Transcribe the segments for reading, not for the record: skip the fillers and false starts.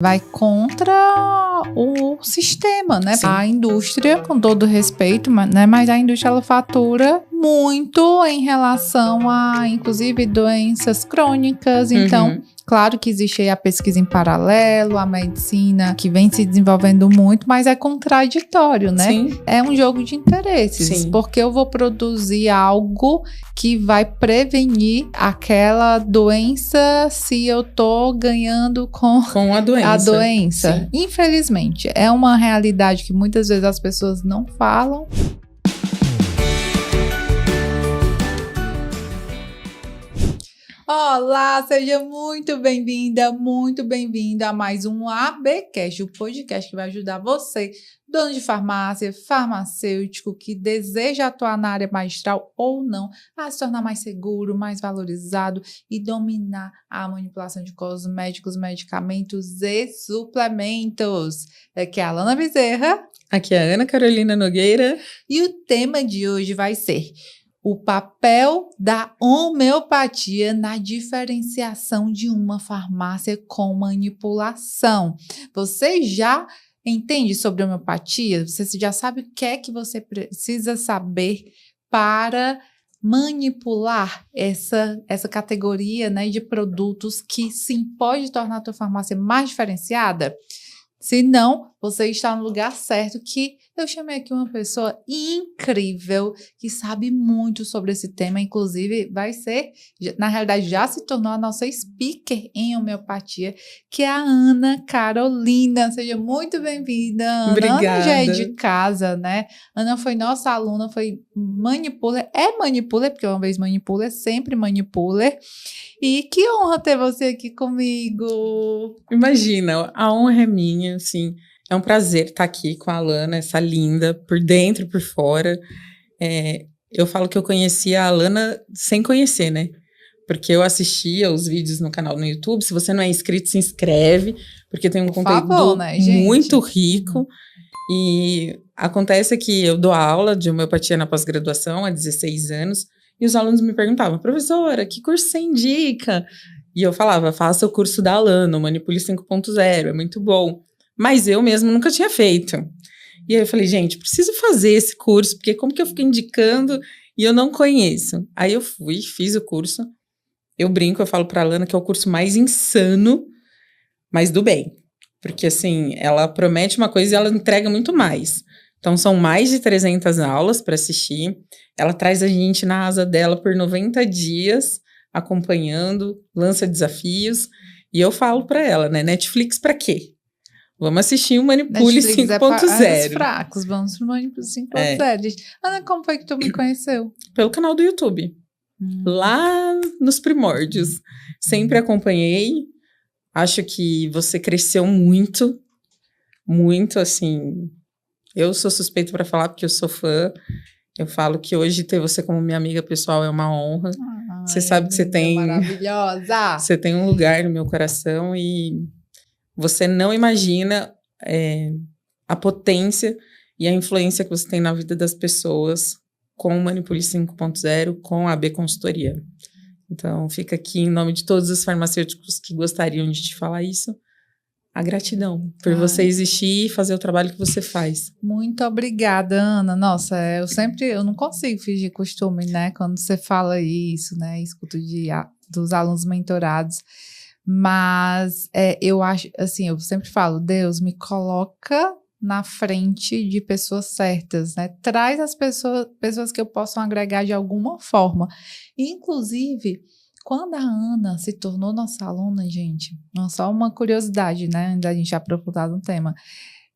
vai contra o sistema, né? Sim. A indústria, com todo respeito, né? Mas a indústria ela fatura muito em relação a, inclusive, doenças crônicas. Então, claro que existe aí a pesquisa em paralelo, a medicina que vem se desenvolvendo muito, mas é contraditório, né? Sim. É um jogo de interesses. Sim. Porque eu vou produzir algo que vai prevenir aquela doença se eu tô ganhando com a doença. A doença. Sim. Infelizmente, é uma realidade que muitas vezes as pessoas não falam. Olá, seja muito bem-vinda, muito bem-vindo a mais um ABcast, o podcast que vai ajudar você, dono de farmácia, farmacêutico, que deseja atuar na área magistral ou não, a se tornar mais seguro, mais valorizado e dominar a manipulação de cosméticos, medicamentos e suplementos. Aqui é a Alana Bezerra. Aqui é a Ana Carolina Nogueira. E o tema de hoje vai ser o papel da homeopatia na diferenciação de uma farmácia com manipulação. Você já entende sobre homeopatia? Você já sabe o que é que você precisa saber para manipular essa categoria, né, de produtos que sim pode tornar a tua farmácia mais diferenciada? Se não, você está no lugar certo, que eu chamei aqui uma pessoa incrível, que sabe muito sobre esse tema, inclusive vai ser, na realidade já se tornou a nossa speaker em homeopatia, que é a Ana Carolina. Seja muito bem-vinda, Ana. Obrigada. Ana já é de casa, né? Ana foi nossa aluna, foi manipuler, porque uma vez manipuler, sempre manipuler. E que honra ter você aqui comigo. Imagina, a honra é minha, assim, é um prazer estar aqui com a Alana, essa linda, por dentro e por fora. Eu falo que eu conhecia a Alana sem conhecer, né? Porque eu assistia os vídeos no canal no YouTube. Se você não é inscrito, se inscreve, porque tem um conteúdo né, gente? muito rico. E acontece que eu dou aula de homeopatia na pós-graduação há 16 anos, e os alunos me perguntavam, professora, que curso você indica? E eu falava, faça o curso da Alana, o Manipule 5.0, é muito bom. Mas eu mesmo nunca tinha feito. E aí eu falei, gente, preciso fazer esse curso, porque como que eu fico indicando e eu não conheço? Aí eu fui, fiz o curso. Eu brinco, eu falo pra Alana que é o curso mais insano, mas do bem. Porque, assim, ela promete uma coisa e ela entrega muito mais. Então, são mais de 300 aulas para assistir. Ela traz a gente na asa dela por 90 dias, acompanhando, lança desafios. E eu falo para ela, né? Netflix para quê? Vamos assistir o Manipule 5.0. É os fracos, vamos pro Manipule 5.0. Ana, como foi que tu me conheceu? Pelo canal do YouTube. Lá nos primórdios. Sempre acompanhei. Acho que você cresceu muito, muito, assim. Eu sou suspeita para falar porque eu sou fã. Eu falo que hoje ter você como minha amiga pessoal é uma honra. Você sabe que você tem... Maravilhosa! Você tem um lugar no meu coração e você não imagina a potência e a influência que você tem na vida das pessoas com o Manipule 5.0, com a AB Consultoria. Então, fica aqui em nome de todos os farmacêuticos que gostariam de te falar isso, a gratidão por você existir e fazer o trabalho que você faz. Muito obrigada, Ana. Nossa, eu não consigo fingir costume, né? Quando você fala isso, né? Escuto dos alunos mentorados. Mas eu acho, assim, eu sempre falo, Deus, me coloca na frente de pessoas certas, né? Traz as pessoas que eu possam agregar de alguma forma. Inclusive, quando a Ana se tornou nossa aluna, gente, só uma curiosidade, né? Antes da gente aprofundar no tema.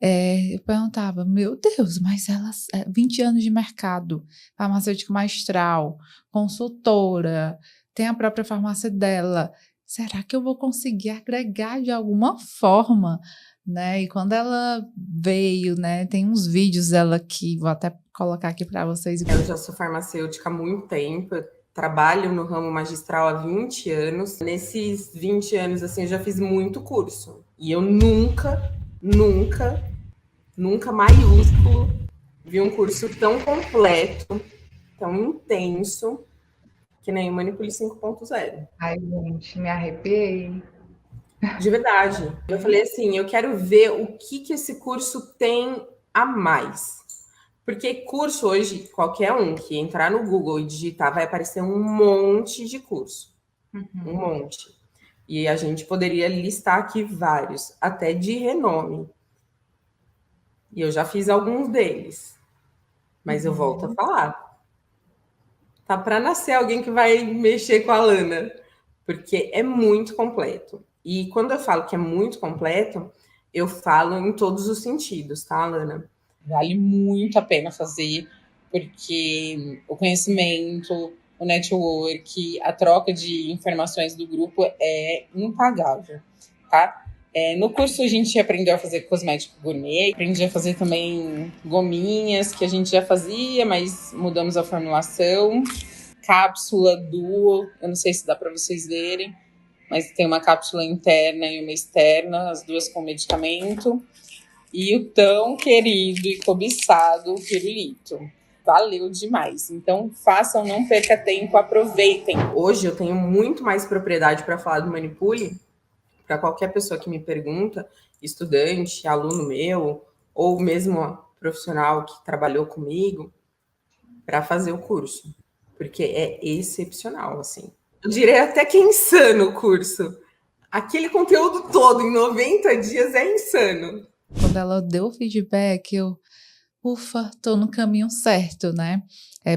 Eu perguntava, meu Deus, mas ela 20 anos de mercado, farmacêutica magistral, consultora, tem a própria farmácia dela. Será que eu vou conseguir agregar de alguma forma, né? E quando ela veio, né, tem uns vídeos dela que vou até colocar aqui para vocês. Eu já sou farmacêutica há muito tempo, eu trabalho no ramo magistral há 20 anos. Nesses 20 anos, assim, eu já fiz muito curso. E eu nunca maiúsculo vi um curso tão completo, tão intenso, que nem o Manipule 5.0. Ai, gente, me arrepiei. De verdade. Eu falei assim, eu quero ver o que esse curso tem a mais. Porque curso hoje, qualquer um que entrar no Google e digitar, vai aparecer um monte de curso. Um monte. E a gente poderia listar aqui vários, até de renome. E eu já fiz alguns deles. Mas eu volto a falar. Tá para nascer alguém que vai mexer com a Lana. Porque é muito completo. E quando eu falo que é muito completo, eu falo em todos os sentidos, tá, Lana? Vale muito a pena fazer, porque o conhecimento, o network, a troca de informações do grupo é impagável, tá? No curso a gente aprendeu a fazer cosmético gourmet, aprendi a fazer também gominhas, que a gente já fazia, mas mudamos a formulação. Cápsula duo, eu não sei se dá para vocês verem, mas tem uma cápsula interna e uma externa, as duas com medicamento. E o tão querido e cobiçado pirulito. Valeu demais. Então, façam, não perca tempo, aproveitem. Hoje eu tenho muito mais propriedade para falar do Manipule, para qualquer pessoa que me pergunta, estudante, aluno meu, ou mesmo profissional que trabalhou comigo, para fazer o curso. Porque é excepcional, assim. Eu diria até que é insano o curso. Aquele conteúdo todo em 90 dias é insano. Quando ela deu o feedback, ufa, tô no caminho certo, né?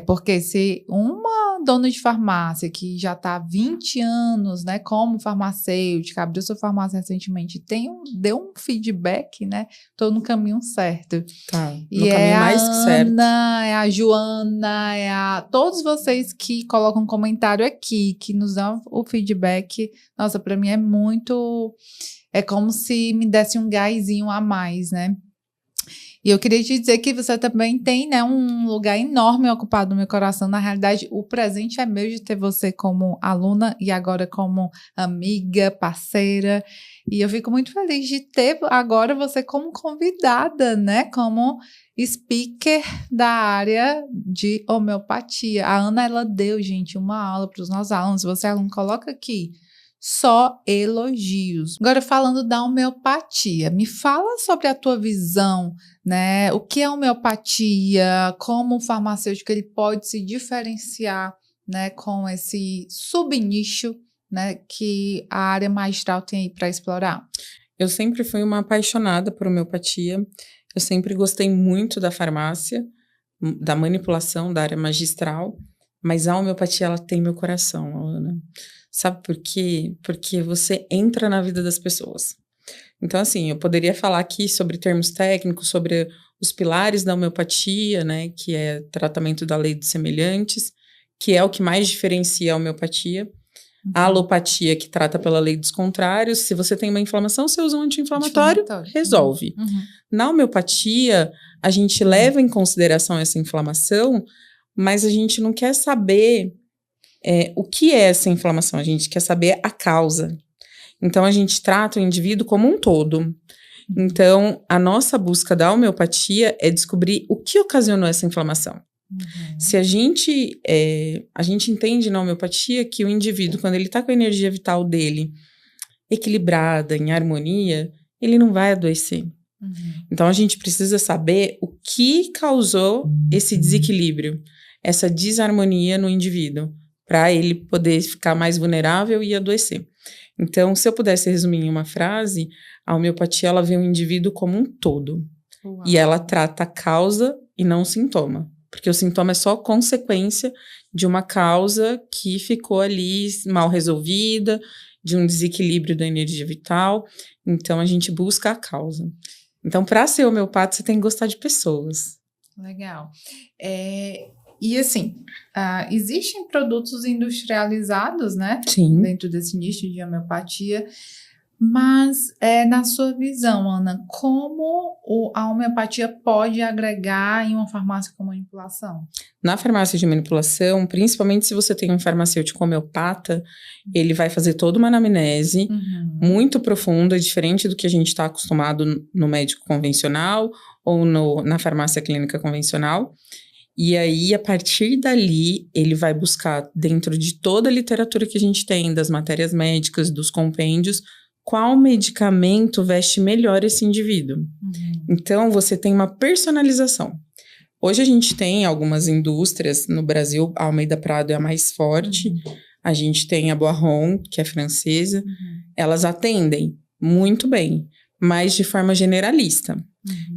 Porque se uma dona de farmácia que já tá há 20 anos, né, como farmacêutica, abriu sua farmácia recentemente, deu um feedback, né? Tô no caminho certo. Tá, E caminho mais que certo. Ana, é a Joana, todos vocês que colocam comentário aqui, que nos dão o feedback, nossa, para mim é como se me desse um gásinho a mais, né? E eu queria te dizer que você também tem, né, um lugar enorme ocupado no meu coração. Na realidade, o presente é meu de ter você como aluna e agora como amiga, parceira. E eu fico muito feliz de ter agora você como convidada, né, como speaker da área de homeopatia. A Ana, ela deu, gente, uma aula para os nossos alunos. Se você é aluno, coloca aqui. Só elogios. Agora, falando da homeopatia, me fala sobre a tua visão, né? O que é homeopatia? Como o farmacêutico ele pode se diferenciar, né, com esse subnicho, né, que a área magistral tem aí para explorar? Eu sempre fui uma apaixonada por homeopatia. Eu sempre gostei muito da farmácia, da manipulação da área magistral, mas a homeopatia, ela tem meu coração, Ana. Sabe por quê? Porque você entra na vida das pessoas. Então, assim, eu poderia falar aqui sobre termos técnicos, sobre os pilares da homeopatia, né, que é tratamento da lei dos semelhantes, que é o que mais diferencia a homeopatia. A alopatia, que trata pela lei dos contrários. Se você tem uma inflamação, você usa um anti-inflamatório, resolve. Na homeopatia, a gente leva em consideração essa inflamação, mas a gente não quer saber o que é essa inflamação, a gente quer saber a causa. Então, a gente trata o indivíduo como um todo. Então, a nossa busca da homeopatia é descobrir o que ocasionou essa inflamação. Se a gente entende na homeopatia que o indivíduo, quando ele está com a energia vital dele equilibrada, em harmonia, ele não vai adoecer. Então, a gente precisa saber o que causou esse desequilíbrio, essa desarmonia no indivíduo, para ele poder ficar mais vulnerável e adoecer. Então, se eu pudesse resumir em uma frase, a homeopatia, ela vê o indivíduo como um todo. Uau. E ela trata a causa e não o sintoma. Porque o sintoma é só consequência de uma causa que ficou ali mal resolvida, de um desequilíbrio da energia vital. Então, a gente busca a causa. Então, para ser homeopata, você tem que gostar de pessoas. Legal. E assim, existem produtos industrializados, né? Sim. Dentro desse nicho de homeopatia. Mas, na sua visão, Ana, como a homeopatia pode agregar em uma farmácia com manipulação? Na farmácia de manipulação, principalmente se você tem um farmacêutico homeopata, ele vai fazer toda uma anamnese muito profunda, diferente do que a gente está acostumado no médico convencional ou na farmácia clínica convencional. E aí, a partir dali, ele vai buscar, dentro de toda a literatura que a gente tem, das matérias médicas, dos compêndios, qual medicamento veste melhor esse indivíduo. Então, você tem uma personalização. Hoje a gente tem algumas indústrias no Brasil, a Almeida Prado é a mais forte, a gente tem a Boiron, que é francesa, elas atendem muito bem, mas de forma generalista.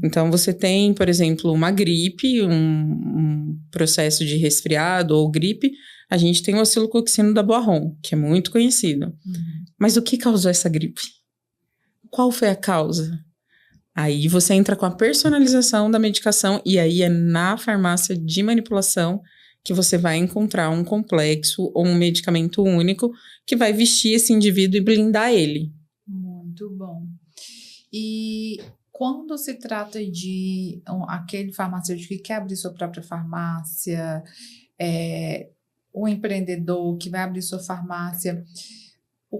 Então, você tem, por exemplo, uma gripe, um processo de resfriado ou gripe, a gente tem o oscilococcino da Boiron, que é muito conhecido. Mas o que causou essa gripe? Qual foi a causa? Aí você entra com a personalização da medicação e aí é na farmácia de manipulação que você vai encontrar um complexo ou um medicamento único que vai vestir esse indivíduo e blindar ele. Muito bom. E quando se trata de aquele farmacêutico que quer abrir sua própria farmácia, o empreendedor que vai abrir sua farmácia,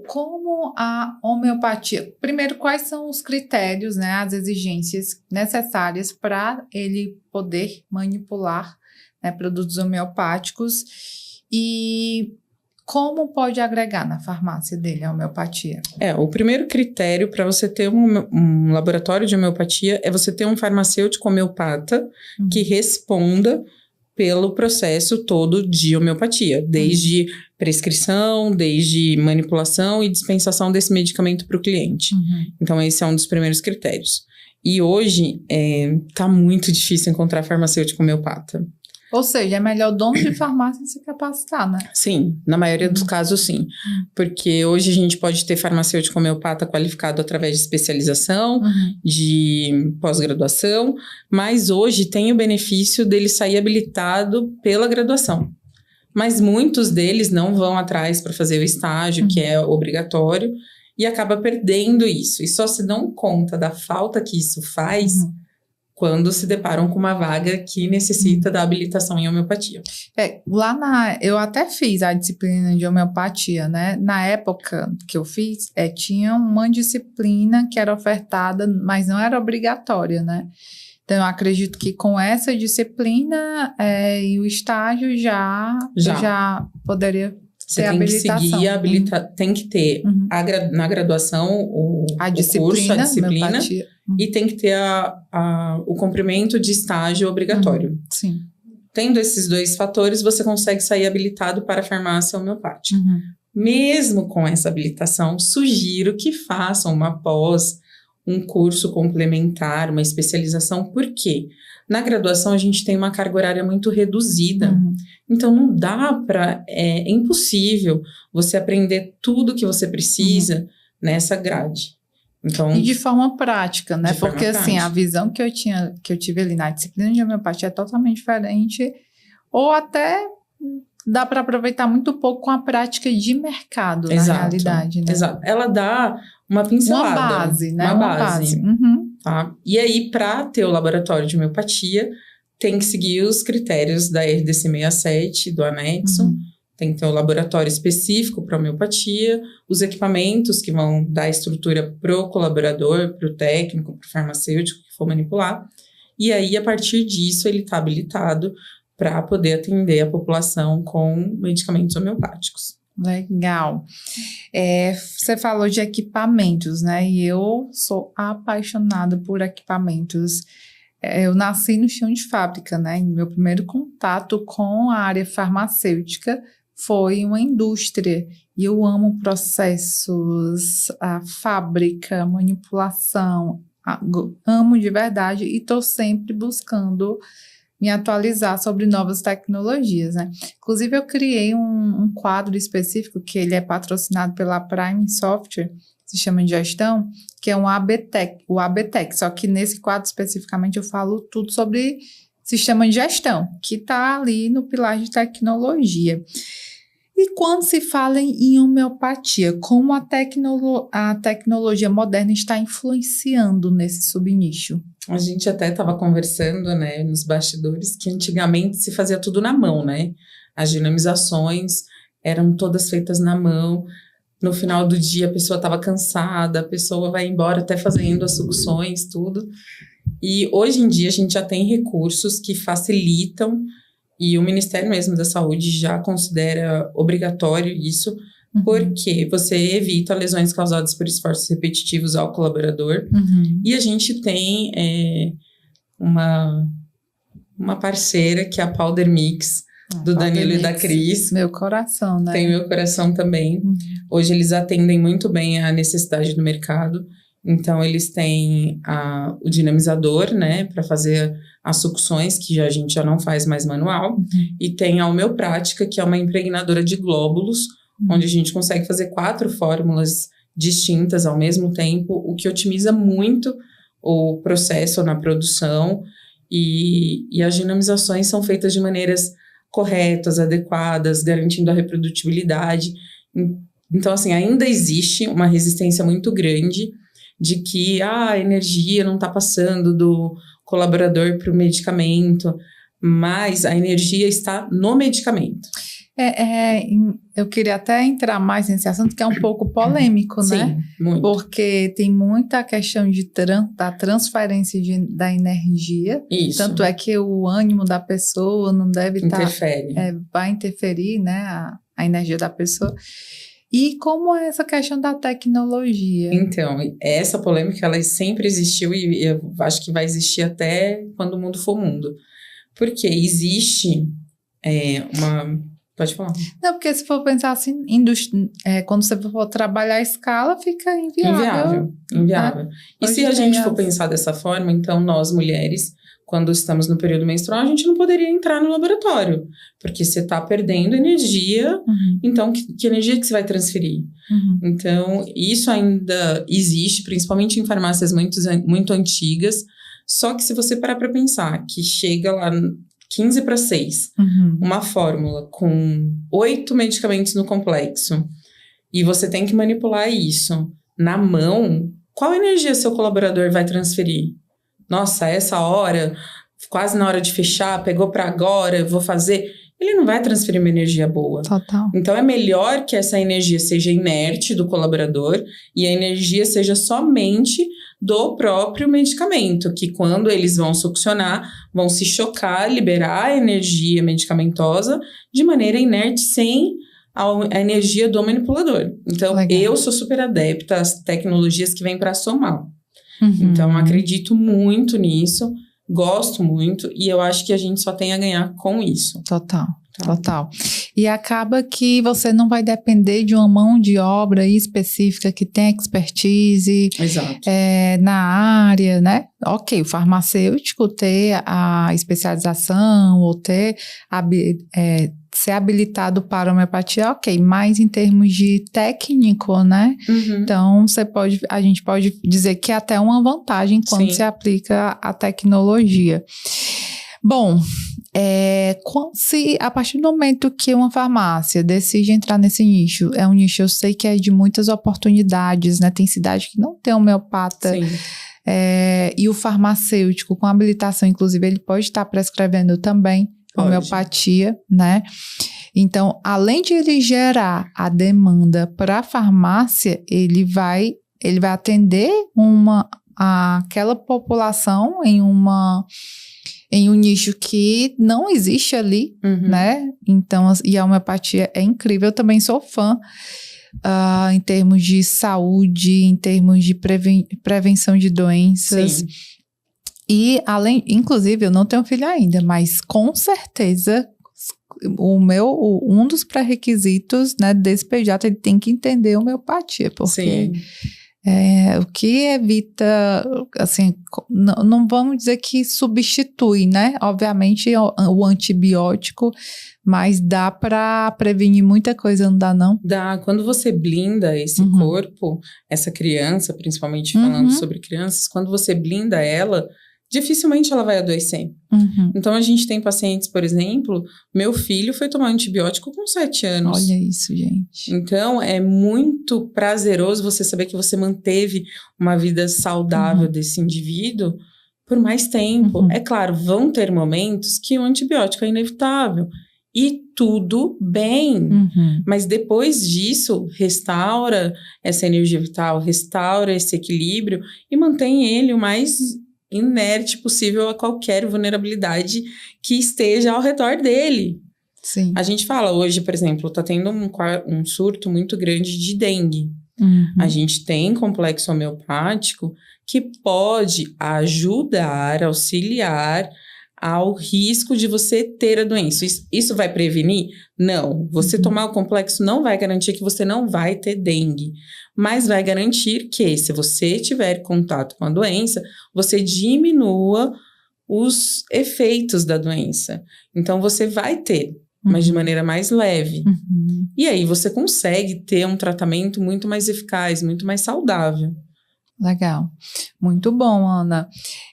como a homeopatia... Primeiro, quais são os critérios, né, as exigências necessárias para ele poder manipular, né, produtos homeopáticos e como pode agregar na farmácia dele a homeopatia? O primeiro critério para você ter um laboratório de homeopatia é você ter um farmacêutico homeopata que responda pelo processo todo de homeopatia, desde prescrição, desde manipulação e dispensação desse medicamento para o cliente. Então, esse é um dos primeiros critérios. E hoje, tá muito difícil encontrar farmacêutico homeopata. Ou seja, é melhor o dono de farmácia se capacitar, né? Sim, na maioria dos casos, sim. Porque hoje a gente pode ter farmacêutico homeopata qualificado através de especialização, de pós-graduação, mas hoje tem o benefício dele sair habilitado pela graduação. Mas muitos deles não vão atrás para fazer o estágio, que é obrigatório, e acaba perdendo isso. E só se dão conta da falta que isso faz quando se deparam com uma vaga que necessita da habilitação em homeopatia. Eu até fiz a disciplina de homeopatia, né? Na época que eu fiz, tinha uma disciplina que era ofertada, mas não era obrigatória, né? Então, eu acredito que com essa disciplina e o estágio já poderia ter habilitação. Você tem que seguir, tem que ter na graduação a disciplina, e tem que ter o cumprimento de estágio obrigatório. Sim. Tendo esses dois fatores, você consegue sair habilitado para a farmácia homeopática. Mesmo com essa habilitação, sugiro que façam uma pós, um curso complementar, uma especialização. Por quê? Na graduação, a gente tem uma carga horária muito reduzida. Então, não dá para... É impossível você aprender tudo que você precisa nessa grade. Então, e de forma prática, né? Porque, assim, a visão que eu tive ali na disciplina de homeopatia é totalmente diferente. Ou até dá para aproveitar muito pouco com a prática de mercado, na realidade, né? Exato. Ela dá uma pincelada. Uma base, né? Uma base. Tá? E aí, para ter o laboratório de homeopatia, tem que seguir os critérios da RDC 67, do anexo. Tem que ter um laboratório específico para homeopatia, os equipamentos que vão dar estrutura para o colaborador, para o técnico, para o farmacêutico que for manipular. E aí, a partir disso, ele está habilitado para poder atender a população com medicamentos homeopáticos. Legal. Você falou de equipamentos, né? E eu sou apaixonada por equipamentos. Eu nasci no chão de fábrica, né? Meu primeiro contato com a área farmacêutica foi uma indústria. E eu amo processos, a fábrica, manipulação. Amo de verdade e estou sempre buscando me atualizar sobre novas tecnologias, né? Inclusive, eu criei um quadro específico que ele é patrocinado pela Prime Software, sistema de gestão, que é o ABTech, só que nesse quadro especificamente eu falo tudo sobre sistema de gestão, que está ali no pilar de tecnologia. E quando se fala em homeopatia, como a tecnologia moderna está influenciando nesse subnicho? A gente até estava conversando, né, nos bastidores, que antigamente se fazia tudo na mão, né? As dinamizações eram todas feitas na mão. No final do dia, a pessoa estava cansada, a pessoa vai embora até fazendo as sucções, tudo. E hoje em dia, a gente já tem recursos que facilitam, e o Ministério mesmo da Saúde já considera obrigatório isso, porque você evita lesões causadas por esforços repetitivos ao colaborador. E a gente tem uma parceira que é a Powder Mix, do Danilo e da Cris. Meu coração, né? Tem meu coração também. Hoje eles atendem muito bem a necessidade do mercado. Então, eles têm o dinamizador, né, para fazer as sucções, que a gente já não faz mais manual. E tem a homeoprática, que é uma impregnadora de glóbulos, onde a gente consegue fazer 4 fórmulas distintas ao mesmo tempo, o que otimiza muito o processo na produção. E as dinamizações são feitas de maneiras corretas, adequadas, garantindo a reprodutibilidade. Então, assim, ainda existe uma resistência muito grande de que a energia não está passando do colaborador para o medicamento, mas a energia está no medicamento. Eu queria até entrar mais nesse assunto, que é um pouco polêmico, né? Sim, muito. Porque tem muita questão da transferência da energia. Isso. Tanto é que o ânimo da pessoa não deve estar... Interfere. Vai interferir, né? A energia da pessoa. E como é essa questão da tecnologia? Então, essa polêmica, ela sempre existiu e eu acho que vai existir até quando o mundo for mundo. Porque existe Pode falar. Não, porque se for pensar assim, quando você for trabalhar a escala, fica inviável. Inviável. E se a gente for pensar dessa forma, então nós, mulheres, quando estamos no período menstrual, a gente não poderia entrar no laboratório, porque você está perdendo energia, então que energia que você vai transferir? Então, isso ainda existe, principalmente em farmácias muito antigas, só que se você parar para pensar que chega lá 15 para 6, uma fórmula com 8 medicamentos no complexo, e você tem que manipular isso na mão, qual energia seu colaborador vai transferir? Nossa, essa hora, quase na hora de fechar, pegou para agora, eu vou fazer. Ele não vai transferir uma energia boa. Total. Então, é melhor que essa energia seja inerte do colaborador e a energia seja somente do próprio medicamento, que quando eles vão succionar, vão se chocar, liberar a energia medicamentosa de maneira inerte, sem a energia do manipulador. Então, legal. Eu sou super adepta às tecnologias que vêm para somar. Então, acredito muito nisso, gosto muito, e eu acho que a gente só tem a ganhar com isso. Total. E acaba que você não vai depender de uma mão de obra específica que tem expertise na área, né? Ok, o farmacêutico ter a especialização ou ser habilitado para a homeopatia, ok, mas em termos de técnico, né? Então, a gente pode dizer que é até uma vantagem quando se aplica a tecnologia. Bom, se a partir do momento que uma farmácia decide entrar nesse nicho, é um nicho, eu sei que é de muitas oportunidades, né? Tem cidade que não tem homeopata. E o farmacêutico com habilitação, inclusive, ele pode estar prescrevendo também homeopatia, né? Então, além de ele gerar a demanda para a farmácia, ele vai atender aquela população em um nicho que não existe ali, né? Então, e a homeopatia é incrível. Eu também sou fã em termos de saúde, em termos de prevenção de doenças. Sim. E inclusive, eu não tenho filho ainda, mas com certeza um dos pré-requisitos, né, desse pediatra, ele tem que entender homeopatia, porque o que evita, assim, não vamos dizer que substitui, né? Obviamente o antibiótico, mas dá para prevenir muita coisa, não dá não? Dá. Quando você blinda esse corpo, essa criança, principalmente falando sobre crianças, quando você blinda ela, dificilmente ela vai adoecer. Então, a gente tem pacientes, por exemplo, meu filho foi tomar antibiótico com 7 anos. Olha isso, gente. Então, é muito prazeroso você saber que você manteve uma vida saudável desse indivíduo por mais tempo. É claro, vão ter momentos que o antibiótico é inevitável. E tudo bem. Mas depois disso, restaura essa energia vital, restaura esse equilíbrio e mantém ele o mais inerte possível a qualquer vulnerabilidade que esteja ao redor dele. Sim. A gente fala hoje, por exemplo, tá tendo um surto muito grande de dengue. A gente tem complexo homeopático que pode ajudar, auxiliar ao risco de você ter a doença. Isso vai prevenir? Não. Você tomar o complexo não vai garantir que você não vai ter dengue, mas vai garantir que, se você tiver contato com a doença, você diminua os efeitos da doença. Então, você vai ter, mas de maneira mais leve. E aí, você consegue ter um tratamento muito mais eficaz, muito mais saudável. Legal. Muito bom, Ana.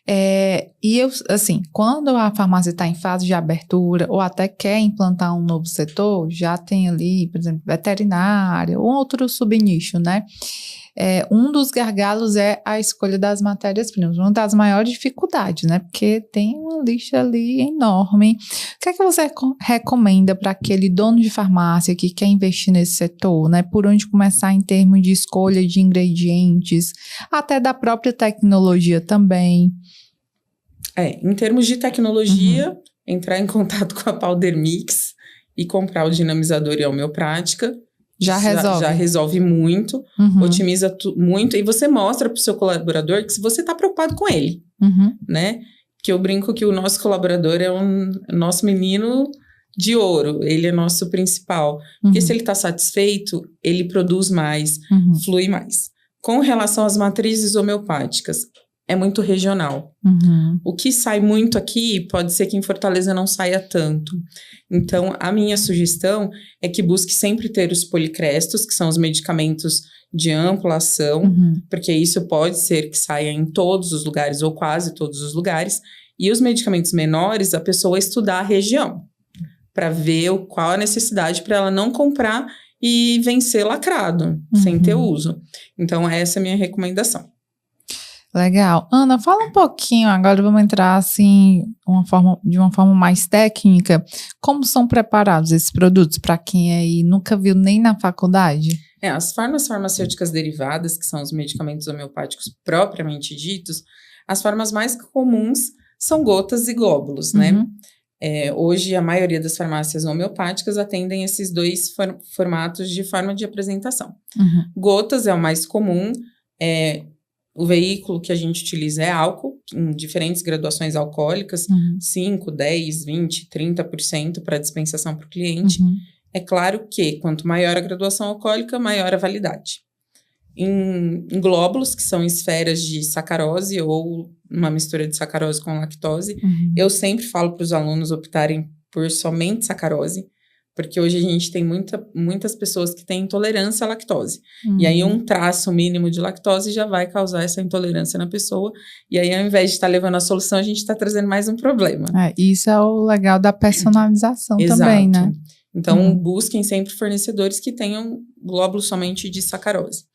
E eu, assim, quando a farmácia está em fase de abertura ou até quer implantar um novo setor, já tem ali, por exemplo, veterinária ou outro subnicho, né? Um dos gargalos é a escolha das matérias-primas, uma das maiores dificuldades, né? Porque tem uma lista ali enorme. O que é que você recomenda para aquele dono de farmácia que quer investir nesse setor, né? Por onde começar em termos de escolha de ingredientes, até da própria tecnologia também? Em termos de tecnologia, entrar em contato com a Powder Mix e comprar o dinamizador e a homeopática. Já resolve muito, otimiza muito, e você mostra para o seu colaborador que você está preocupado com ele, né? Que eu brinco que o nosso colaborador é nosso menino de ouro, ele é nosso principal. Porque se ele está satisfeito, ele produz mais, flui mais. Com relação às matrizes homeopáticas, é muito regional. O que sai muito aqui, pode ser que em Fortaleza não saia tanto. Então, a minha sugestão é que busque sempre ter os policrestos, que são os medicamentos de ampla ação, porque isso pode ser que saia em todos os lugares, ou quase todos os lugares. E os medicamentos menores, a pessoa estudar a região, para ver qual a necessidade para ela não comprar e vencer lacrado, sem ter uso. Então, essa é a minha recomendação. Legal. Ana, fala um pouquinho, agora vamos entrar assim, de uma forma mais técnica, como são preparados esses produtos para quem aí nunca viu nem na faculdade? As formas farmacêuticas derivadas, que são os medicamentos homeopáticos propriamente ditos, as formas mais comuns são gotas e glóbulos, né? Hoje, a maioria das farmácias homeopáticas atendem esses dois formatos de forma de apresentação. Gotas é o mais comum, o veículo que a gente utiliza é álcool, em diferentes graduações alcoólicas, 5, 10, 20, 30% para dispensação para o cliente. É claro que quanto maior a graduação alcoólica, maior a validade. Em glóbulos, que são esferas de sacarose ou uma mistura de sacarose com lactose, eu sempre falo para os alunos optarem por somente sacarose, porque hoje a gente tem muitas pessoas que têm intolerância à lactose. E aí um traço mínimo de lactose já vai causar essa intolerância na pessoa. E aí, ao invés de estar levando a solução, a gente está trazendo mais um problema. Isso é o legal da personalização também, né? Então, busquem sempre fornecedores que tenham glóbulos somente de sacarose.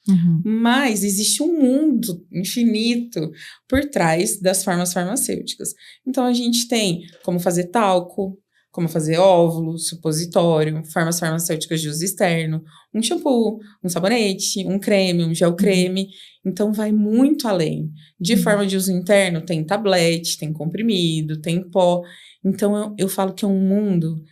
Mas existe um mundo infinito por trás das formas farmacêuticas. Então, a gente tem como fazer talco, como fazer óvulo, supositório, formas farmacêuticas de uso externo, um shampoo, um sabonete, um creme, um gel creme. Então, vai muito além. De forma de uso interno, tem tablete, tem comprimido, tem pó. Então, eu falo que é um mundo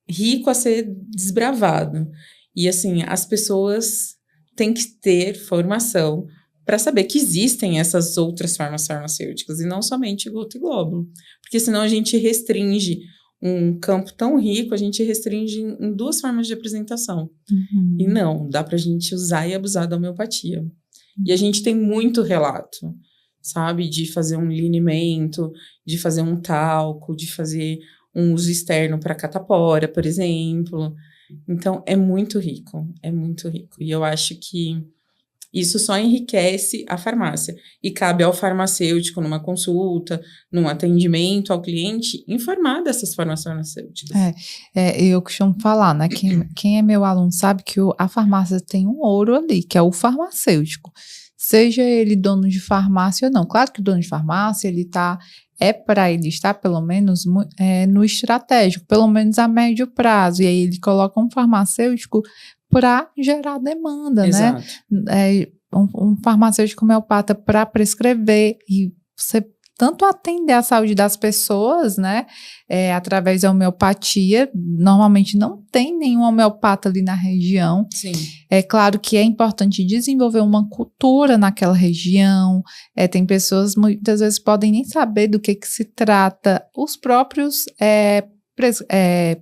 rico a ser desbravado. E, assim, as pessoas têm que ter formação para saber que existem essas outras formas farmacêuticas e não somente gota e glóbulo. Porque senão a gente restringe um campo tão rico, a gente restringe em duas formas de apresentação. E não, dá pra gente usar e abusar da homeopatia. E a gente tem muito relato, sabe? De fazer um linimento, de fazer um talco, de fazer um uso externo para catapora, por exemplo. Então, é muito rico, é muito rico. E eu acho que isso só enriquece a farmácia. E cabe ao farmacêutico, numa consulta, num atendimento ao cliente, informar dessas formas farmacêuticas. Eu costumo falar, né? Quem é meu aluno sabe que a farmácia tem um ouro ali, que é o farmacêutico. Seja ele dono de farmácia ou não. Claro que o dono de farmácia, para ele estar, pelo menos, no estratégico, pelo menos a médio prazo. E aí ele coloca um farmacêutico para gerar demanda, né? Um farmacêutico homeopata para prescrever, e você tanto atender a saúde das pessoas, né, através da homeopatia. Normalmente não tem nenhum homeopata ali na região. Sim. É claro que é importante desenvolver uma cultura naquela região. Tem pessoas, muitas vezes, podem nem saber do que se trata. Os próprios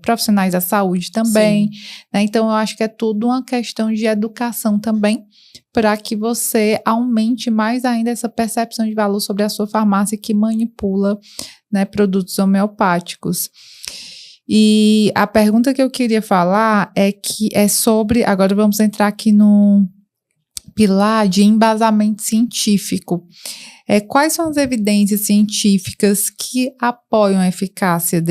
profissionais da saúde também, né? Então eu acho que é tudo uma questão de educação também, para que você aumente mais ainda essa percepção de valor sobre a sua farmácia que manipula, né, produtos homeopáticos. E a pergunta que eu queria falar é sobre, agora vamos entrar aqui no pilar de embasamento científico. Quais são as evidências científicas que apoiam a eficácia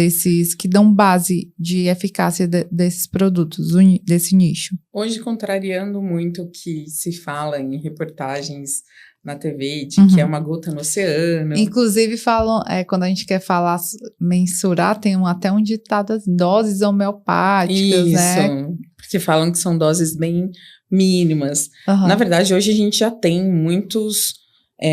que dão base de eficácia desses produtos, desse nicho? Hoje, contrariando muito o que se fala em reportagens na TV, de que é uma gota no oceano. Inclusive, falam, quando a gente quer falar, mensurar, tem até um ditado, as doses homeopáticas, né? Porque falam que são doses bem mínimas. Na verdade, hoje a gente já tem muitos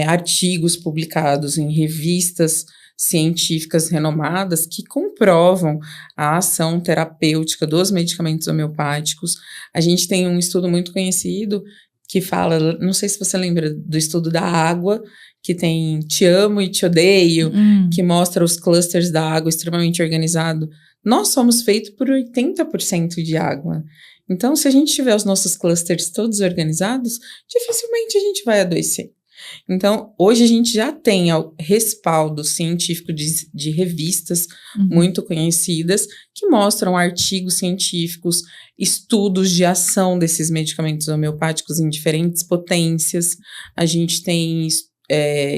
artigos publicados em revistas científicas renomadas que comprovam a ação terapêutica dos medicamentos homeopáticos. A gente tem um estudo muito conhecido que fala, não sei se você lembra do estudo da água, que tem Te Amo e Te Odeio, que mostra os clusters da água extremamente organizado. Nós somos feitos por 80% de água. Então, se a gente tiver os nossos clusters todos organizados, dificilmente a gente vai adoecer. Então, hoje a gente já tem respaldo científico de revistas muito conhecidas que mostram artigos científicos, estudos de ação desses medicamentos homeopáticos em diferentes potências. A gente tem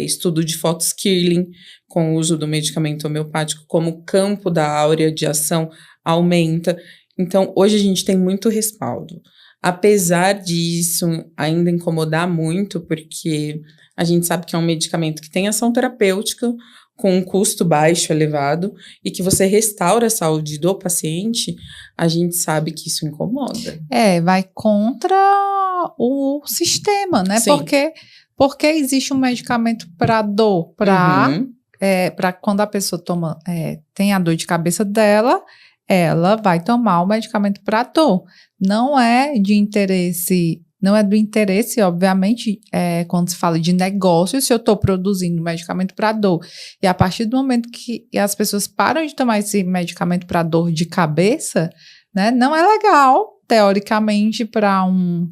estudo de photoskilling com o uso do medicamento homeopático, como o campo da áurea de ação aumenta. Então, hoje a gente tem muito respaldo. Apesar disso ainda incomodar muito, porque a gente sabe que é um medicamento que tem ação terapêutica, com um custo baixo, elevado, e que você restaura a saúde do paciente, a gente sabe que isso incomoda. Vai contra o sistema, né? Sim. Porque existe um medicamento para dor, para quando a pessoa tem a dor de cabeça dela, ela vai tomar o medicamento para dor. Não é do interesse, obviamente, quando se fala de negócio, se eu estou produzindo medicamento para dor, e a partir do momento que as pessoas param de tomar esse medicamento para dor de cabeça, né, não é legal, teoricamente, para um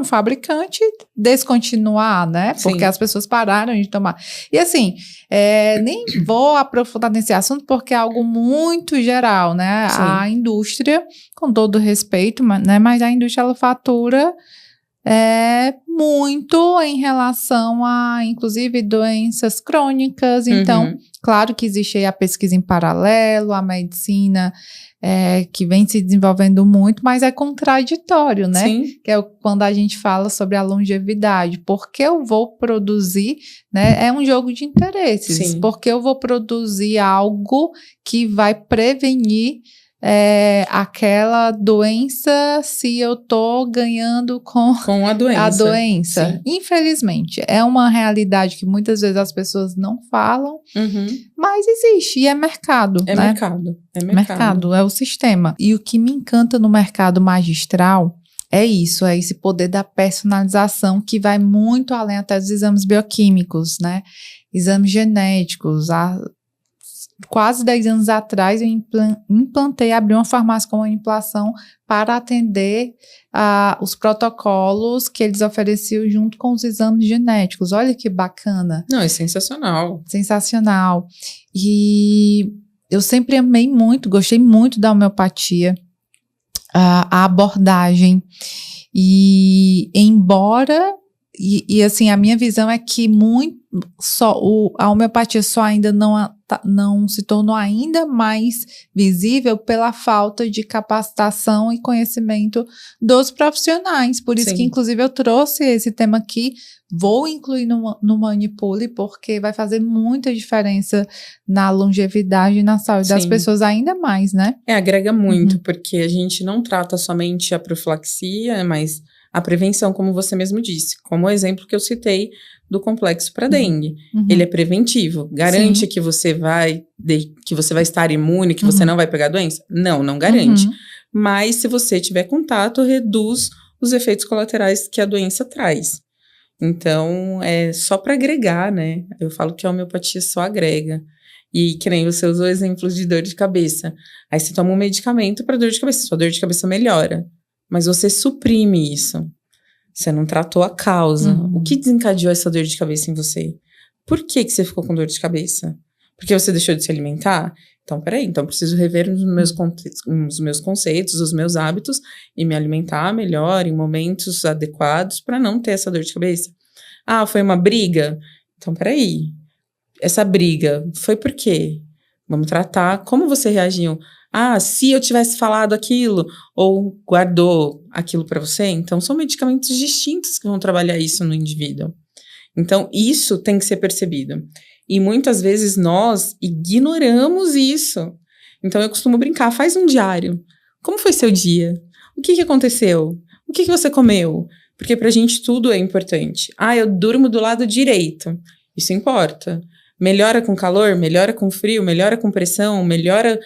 fabricante descontinuar, né? Sim. Porque as pessoas pararam de tomar. E assim, nem vou aprofundar nesse assunto porque é algo muito geral, né? Sim. A indústria, com todo respeito, né? Mas a indústria, ela fatura muito em relação a, inclusive, doenças crônicas. Então, claro que existe aí a pesquisa em paralelo, a medicina que vem se desenvolvendo muito, mas é contraditório, né? Sim. Que é quando a gente fala sobre a longevidade. Porque eu vou produzir, né? É um jogo de interesses. Sim. Porque eu vou produzir algo que vai prevenir aquela doença se eu tô ganhando com a doença. A doença. Sim. Infelizmente, é uma realidade que muitas vezes as pessoas não falam, mas existe e é mercado. É né? mercado. Mercado, é o sistema. E o que me encanta no mercado magistral é isso, é esse poder da personalização que vai muito além até dos exames bioquímicos, né? Exames genéticos. Quase 10 anos atrás, eu abri uma farmácia com manipulação para atender os protocolos que eles ofereciam junto com os exames genéticos. Olha que bacana. Não, é sensacional. Sensacional. E eu sempre amei muito, gostei muito da homeopatia, a abordagem. E embora... E assim, a minha visão é que a homeopatia só ainda não se tornou ainda mais visível pela falta de capacitação e conhecimento dos profissionais. Por isso que, inclusive, eu trouxe esse tema aqui, vou incluir no Manipule, porque vai fazer muita diferença na longevidade e na saúde das pessoas ainda mais, né? Agrega muito, porque a gente não trata somente a profilaxia, mas A prevenção, como você mesmo disse, como o exemplo que eu citei do complexo para dengue. Ele é preventivo. Garante que você vai estar imune, que você não vai pegar a doença? Não garante. Mas se você tiver contato, reduz os efeitos colaterais que a doença traz. Então, é só para agregar, né? Eu falo que a homeopatia só agrega. E que nem você usou exemplos de dor de cabeça. Aí você toma um medicamento para dor de cabeça, sua dor de cabeça melhora. Mas você suprime isso. Você não tratou a causa. O que desencadeou essa dor de cabeça em você? Por que você ficou com dor de cabeça? Porque você deixou de se alimentar? Então, peraí, então eu preciso rever os meus conceitos, os meus hábitos e me alimentar melhor em momentos adequados para não ter essa dor de cabeça. Ah, foi uma briga? Então, peraí, essa briga foi por quê? Vamos tratar como você reagiu. Ah, se eu tivesse falado aquilo ou guardou aquilo para você, então são medicamentos distintos que vão trabalhar isso no indivíduo. Então, isso tem que ser percebido. E muitas vezes nós ignoramos isso. Então, eu costumo brincar, faz um diário. Como foi seu dia? O que aconteceu? O que você comeu? Porque pra gente tudo é importante. Ah, eu durmo do lado direito. Isso importa. Melhora com calor, melhora com frio, melhora com pressão, melhora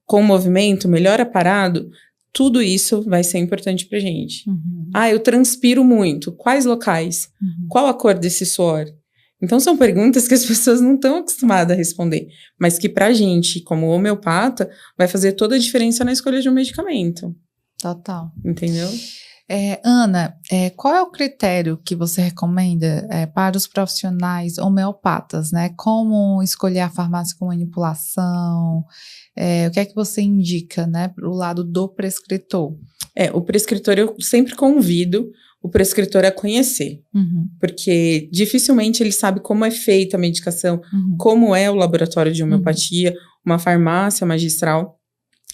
com movimento, melhora parado. Tudo isso vai ser importante pra gente. Ah, eu transpiro muito. Quais locais? Qual a cor desse suor? Então, são perguntas que as pessoas não estão acostumadas a responder, mas que pra gente, como homeopata, vai fazer toda a diferença na escolha de um medicamento. Total. Entendeu? Ana, qual é o critério que você recomenda para os profissionais homeopatas, né? Como escolher a farmácia com manipulação? O que é que você indica, né, para o lado do prescritor? O prescritor, eu sempre convido o prescritor a conhecer, porque dificilmente ele sabe como é feita a medicação, como é o laboratório de homeopatia, uma farmácia magistral.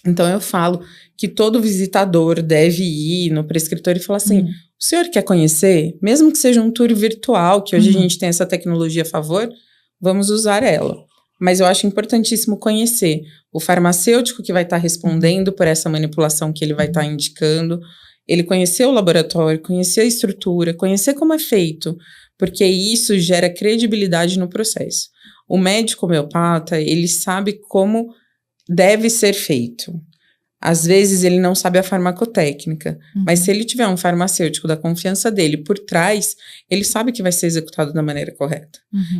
Então, eu falo que todo visitador deve ir no prescritor e falar assim, o senhor quer conhecer? Mesmo que seja um tour virtual, que hoje a gente tem essa tecnologia a favor, vamos usar ela. Mas eu acho importantíssimo conhecer o farmacêutico que vai estar respondendo por essa manipulação que ele vai estar indicando, ele conhecer o laboratório, conhecer a estrutura, conhecer como é feito, porque isso gera credibilidade no processo. O médico homeopata, ele sabe como deve ser feito. Às vezes ele não sabe a farmacotécnica, mas se ele tiver um farmacêutico da confiança dele por trás, ele sabe que vai ser executado da maneira correta.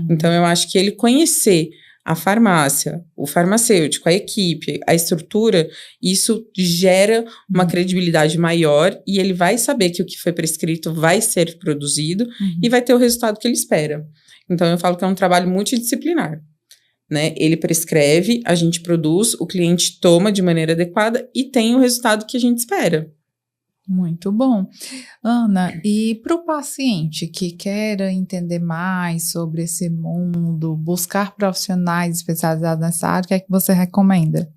Então eu acho que ele conhecer a farmácia, o farmacêutico, a equipe, a estrutura, isso gera uma credibilidade maior e ele vai saber que o que foi prescrito vai ser produzido e vai ter o resultado que ele espera. Então eu falo que é um trabalho multidisciplinar. Né? Ele prescreve, a gente produz, o cliente toma de maneira adequada e tem o resultado que a gente espera. Muito bom. Ana, e para o paciente que queira entender mais sobre esse mundo, buscar profissionais especializados nessa área, o que é que você recomenda?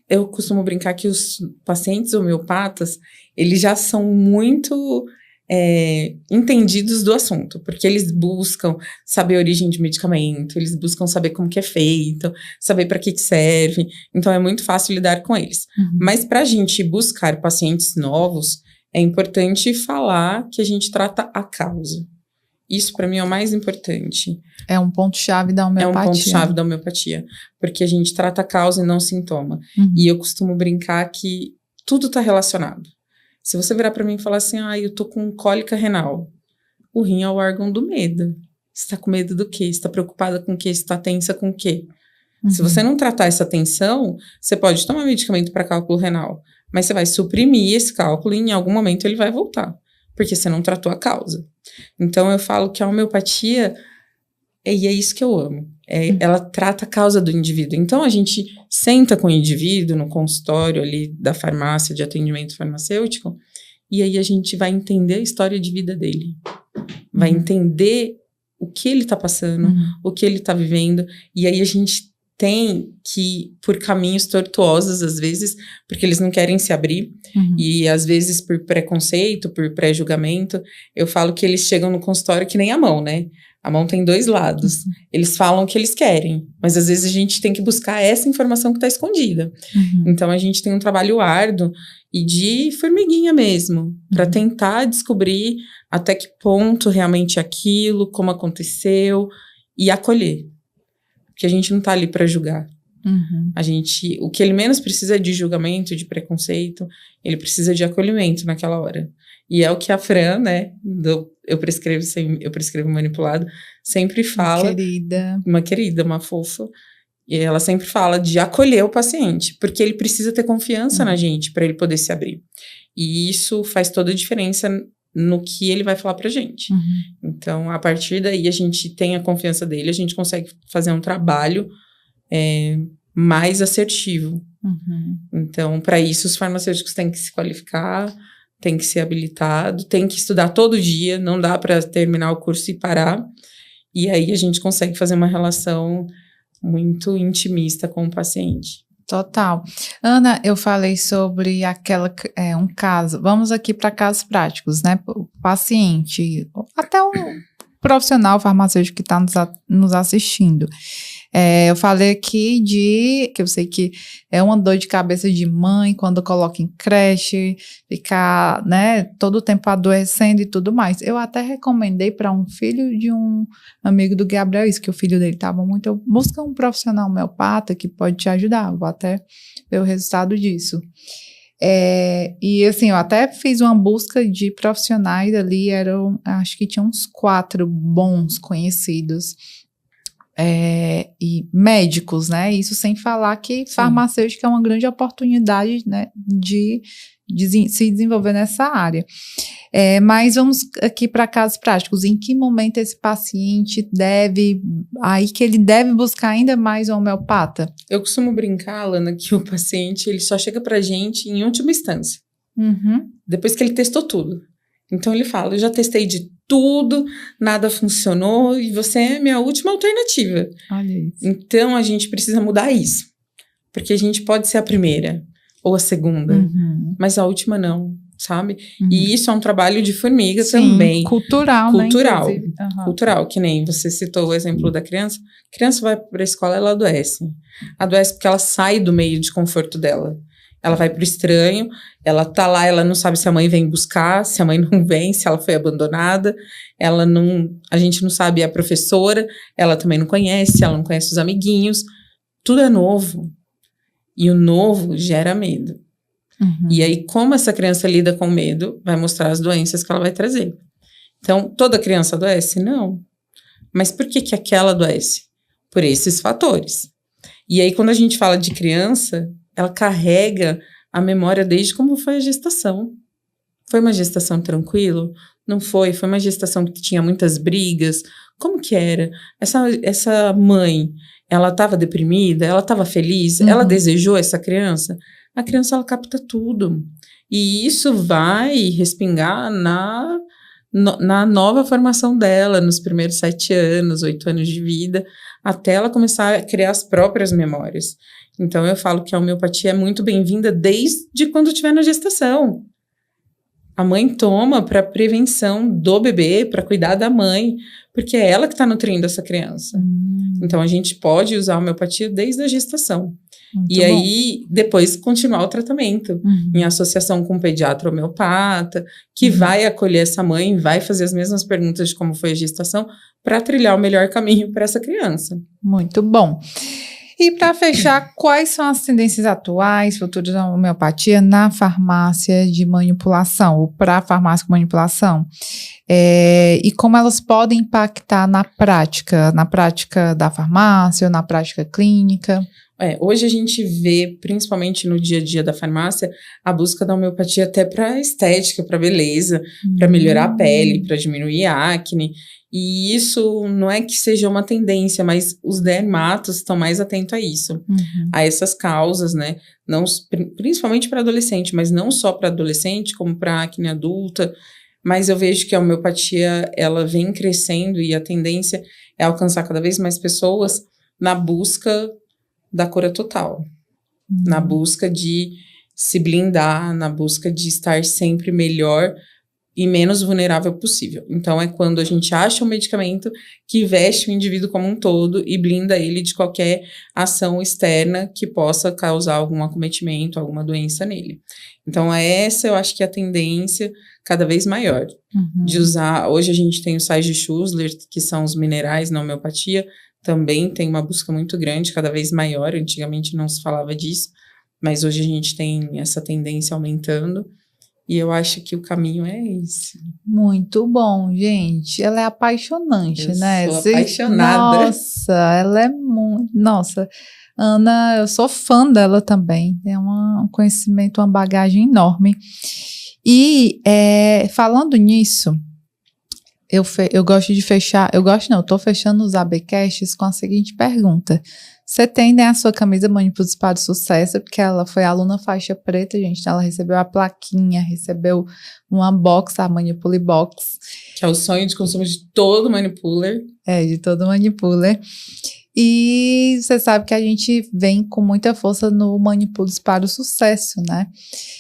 Eu costumo brincar que os pacientes homeopatas, eles já são muito entendidos do assunto, porque eles buscam saber a origem de medicamento, eles buscam saber como que é feito, saber para que serve, então é muito fácil lidar com eles. Mas para a gente buscar pacientes novos, é importante falar que a gente trata a causa. Isso para mim é o mais importante. É um ponto-chave da homeopatia. É um ponto-chave da homeopatia, porque a gente trata a causa e não o sintoma. E eu costumo brincar que tudo está relacionado. Se você virar para mim e falar assim, eu tô com cólica renal. O rim é o órgão do medo. Você tá com medo do quê? Você tá preocupada com o quê? Você tá tensa com o quê? Se você não tratar essa tensão, você pode tomar medicamento para cálculo renal, mas você vai suprimir esse cálculo e em algum momento ele vai voltar, porque você não tratou a causa. Então eu falo que a homeopatia, e é isso que eu amo, ela trata a causa do indivíduo. Então a gente senta com o indivíduo no consultório ali da farmácia, de atendimento farmacêutico, e aí a gente vai entender a história de vida dele, vai entender o que ele tá passando, o que ele tá vivendo, e aí a gente tem que ir por caminhos tortuosos, às vezes, porque eles não querem se abrir, e às vezes por preconceito, por pré-julgamento, eu falo que eles chegam no consultório que nem a mão, né? A mão tem dois lados. Eles falam o que eles querem, mas às vezes a gente tem que buscar essa informação que está escondida. Então a gente tem um trabalho árduo e de formiguinha mesmo, para tentar descobrir até que ponto realmente é aquilo, como aconteceu, e acolher. Porque a gente não tá ali para julgar. O que ele menos precisa é de julgamento, de preconceito, ele precisa de acolhimento naquela hora. E é o que a Fran, né, eu prescrevo manipulado, sempre fala. Uma querida, uma fofa. E ela sempre fala de acolher o paciente, porque ele precisa ter confiança na gente para ele poder se abrir. E isso faz toda a diferença no que ele vai falar pra gente. Então, a partir daí, a gente tem a confiança dele, a gente consegue fazer um trabalho mais assertivo. Então, para isso, os farmacêuticos têm que se qualificar, têm que ser habilitados, têm que estudar todo dia, não dá para terminar o curso e parar. E aí, a gente consegue fazer uma relação muito intimista com o paciente. Total. Ana, eu falei sobre um caso, vamos aqui para casos práticos, né? O paciente, até um profissional farmacêutico que está nos assistindo. Eu falei aqui que eu sei que é uma dor de cabeça de mãe quando coloca em creche, ficar, né, todo o tempo adoecendo e tudo mais. Eu até recomendei para um filho de um amigo do Gabriel isso, que o filho dele estava muito... Busca um profissional homeopata que pode te ajudar. Vou até ver o resultado disso. E assim, eu até fiz uma busca de profissionais ali, acho que tinha uns 4 bons conhecidos. E médicos, né? Isso sem falar que farmacêutica é uma grande oportunidade, né, de se desenvolver nessa área. Mas vamos aqui para casos práticos. Em que momento esse paciente deve buscar ainda mais um homeopata? Eu costumo brincar, Alana, que o paciente ele só chega pra gente em última instância. Depois que ele testou tudo. Então ele fala, eu já testei de tudo, nada funcionou e você é a minha última alternativa. Olha isso. Então a gente precisa mudar isso. Porque a gente pode ser a primeira ou a segunda, mas a última não, sabe? E isso é um trabalho de formiga também. Cultural, né? Cultural, que nem você citou o exemplo da criança. A criança vai para a escola, ela adoece. Adoece porque ela sai do meio de conforto dela. Ela vai pro estranho, ela tá lá, ela não sabe se a mãe vem buscar, se a mãe não vem, se ela foi abandonada, a gente não sabe a professora, ela também não conhece, ela não conhece os amiguinhos, tudo é novo. E o novo gera medo. E aí, como essa criança lida com medo, vai mostrar as doenças que ela vai trazer. Então, toda criança adoece? Não. Mas por que aquela adoece? Por esses fatores. E aí, quando a gente fala de criança, ela carrega a memória desde como foi a gestação. Foi uma gestação tranquila? Não foi. Foi uma gestação que tinha muitas brigas. Como que era? Essa mãe, ela estava deprimida? Ela estava feliz? Ela desejou essa criança? A criança, ela capta tudo. E isso vai respingar na nova formação dela, nos primeiros 7 anos, 8 anos de vida, até ela começar a criar as próprias memórias. Então, eu falo que a homeopatia é muito bem-vinda desde quando estiver na gestação. A mãe toma para prevenção do bebê, para cuidar da mãe, porque é ela que está nutrindo essa criança. Então, a gente pode usar a homeopatia desde a gestação. Muito aí, depois, continuar o tratamento, em associação com um pediatra homeopata, que vai acolher essa mãe, vai fazer as mesmas perguntas de como foi a gestação, para trilhar o melhor caminho para essa criança. Muito bom. E para fechar, quais são as tendências atuais, futuras da homeopatia na farmácia de manipulação, ou para a farmácia com manipulação? E como elas podem impactar na prática da farmácia ou na prática clínica? Hoje a gente vê, principalmente no dia a dia da farmácia, a busca da homeopatia até para estética, para beleza, para melhorar a pele, para diminuir a acne. E isso não é que seja uma tendência, mas os dermatos estão mais atentos a isso, a essas causas, né? Não, principalmente para adolescente, mas não só para adolescente, como para acne adulta. Mas eu vejo que a homeopatia, ela vem crescendo e a tendência é alcançar cada vez mais pessoas na busca da cura total, na busca de se blindar, na busca de estar sempre melhor e menos vulnerável possível. Então, é quando a gente acha um medicamento que veste o indivíduo como um todo e blinda ele de qualquer ação externa que possa causar algum acometimento, alguma doença nele. Então, essa eu acho que é a tendência cada vez maior de usar. Hoje a gente tem os sais de Schussler, que são os minerais na homeopatia, também tem uma busca muito grande, cada vez maior. Antigamente não se falava disso, mas hoje a gente tem essa tendência aumentando. E eu acho que o caminho é esse. Muito bom, gente. Ela é apaixonante, né? Eu sou apaixonada. Nossa, ela é muito... Nossa, Ana, eu sou fã dela também. Tem um conhecimento, uma bagagem enorme. E falando nisso, eu gosto de fechar... Eu tô fechando os ABcasts com a seguinte pergunta. Você tem, né, a sua camisa Manipulos para o Sucesso, porque ela foi aluna faixa preta, gente, então ela recebeu a plaquinha, recebeu uma box, a Manipule Box. Que é o sonho de consumo de todo manipuler. De todo manipuler. E você sabe que a gente vem com muita força no Manipulos para o Sucesso, né?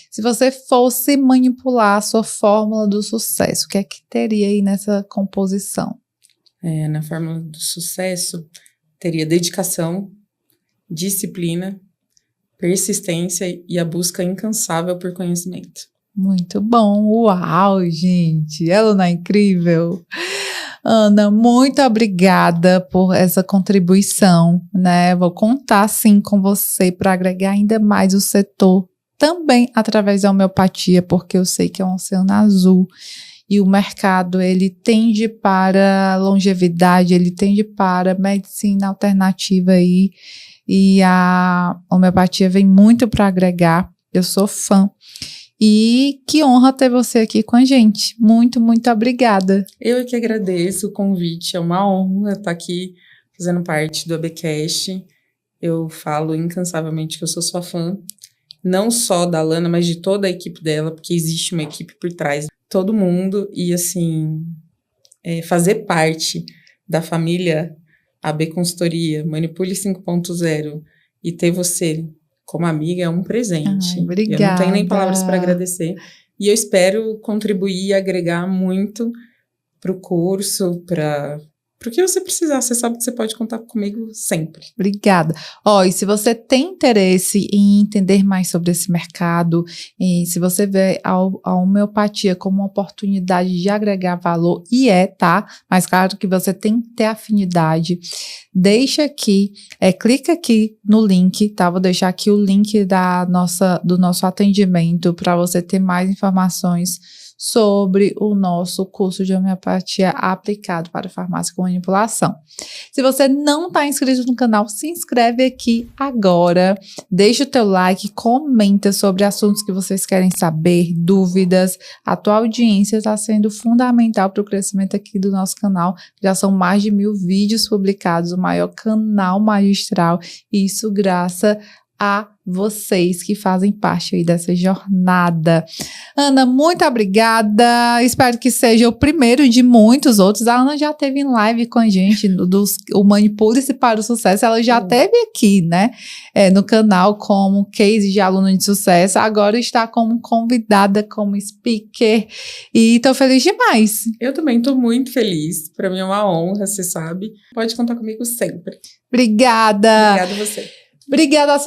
Se você fosse manipular a sua fórmula do sucesso, o que é que teria aí nessa composição? Na fórmula do sucesso, teria dedicação, disciplina, persistência e a busca incansável por conhecimento. Muito bom. Uau, gente. Ela não é incrível? Ana, muito obrigada por essa contribuição, né? Vou contar, sim, com você para agregar ainda mais o setor, também através da homeopatia, porque eu sei que é um oceano azul. E o mercado, ele tende para longevidade, ele tende para medicina alternativa aí, e a homeopatia vem muito para agregar. Eu sou fã. E que honra ter você aqui com a gente. Muito, muito obrigada. Eu é que agradeço o convite, é uma honra estar aqui fazendo parte do ABcast. Eu falo incansavelmente que eu sou sua fã, não só da Lana, mas de toda a equipe dela, porque existe uma equipe por trás. Todo mundo, e assim, fazer parte da família AB Consultoria, Manipule 5.0 e ter você como amiga é um presente. Ai, obrigada. Eu não tenho nem palavras para agradecer. E eu espero contribuir e agregar muito para o curso, para o que você precisar. Você sabe que você pode contar comigo sempre. Obrigada. E se você tem interesse em entender mais sobre esse mercado, e se você vê a homeopatia como uma oportunidade de agregar valor, tá? Mas claro que você tem que ter afinidade. Deixa aqui, clica aqui no link, tá? Vou deixar aqui o link do nosso atendimento para você ter mais informações sobre o nosso curso de homeopatia aplicado para farmácia com manipulação. Se você não está inscrito no canal, se inscreve aqui agora, deixa o teu like, comenta sobre assuntos que vocês querem saber, dúvidas. A tua audiência está sendo fundamental para o crescimento aqui do nosso canal. Já são mais de 1000 vídeos publicados, o maior canal magistral, e isso graças a vocês que fazem parte aí dessa jornada. Ana, muito obrigada. Espero que seja o primeiro de muitos outros. A Ana já teve em live com a gente, o Manipule-se para o Sucesso. Ela já teve aqui, né? No canal como case de aluna de sucesso. Agora está como convidada, como speaker. E estou feliz demais. Eu também estou muito feliz. Para mim é uma honra, você sabe. Pode contar comigo sempre. Obrigada. Obrigada a você. Obrigada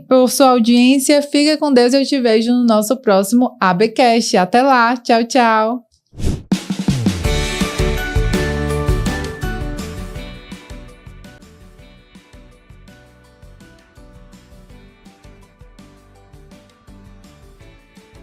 por sua audiência. Fica com Deus e eu te vejo no nosso próximo ABcast. Até lá. Tchau, tchau.